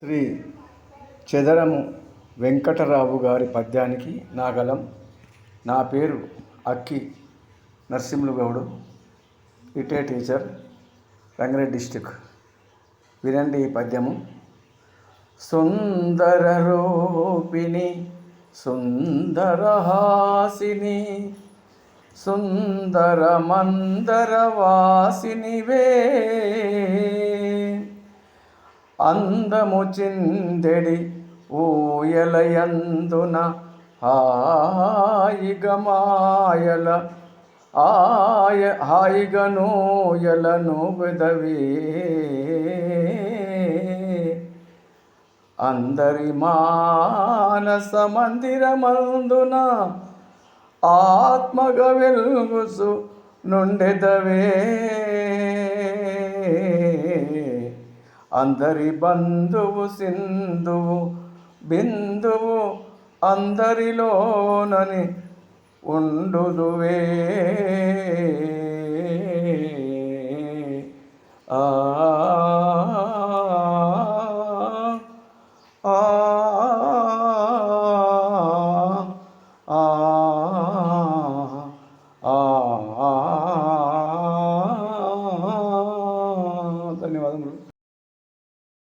శ్రీ చెదరము వెంకటరావు గారి పద్యానికి నాగలం. నా పేరు అక్కి నరసింహులు గౌడు, రిటైర్డ్ టీచర్, రంగారెడ్డి డిస్టిక్. వినండి ఈ పద్యము. సుందర రూపిణి సుందరహాసిని సుందర మందర వాసినివే, అందము చిందెడి ఊయలయందున హాయిగా నూయలను వెదవే, అందరి మానస మందిరమందున ఆత్మగా వెలుగుసు నుండెదవే, అందరి బంధువు సింధువు బిందువు అందరిలోనని ఉండుదువే.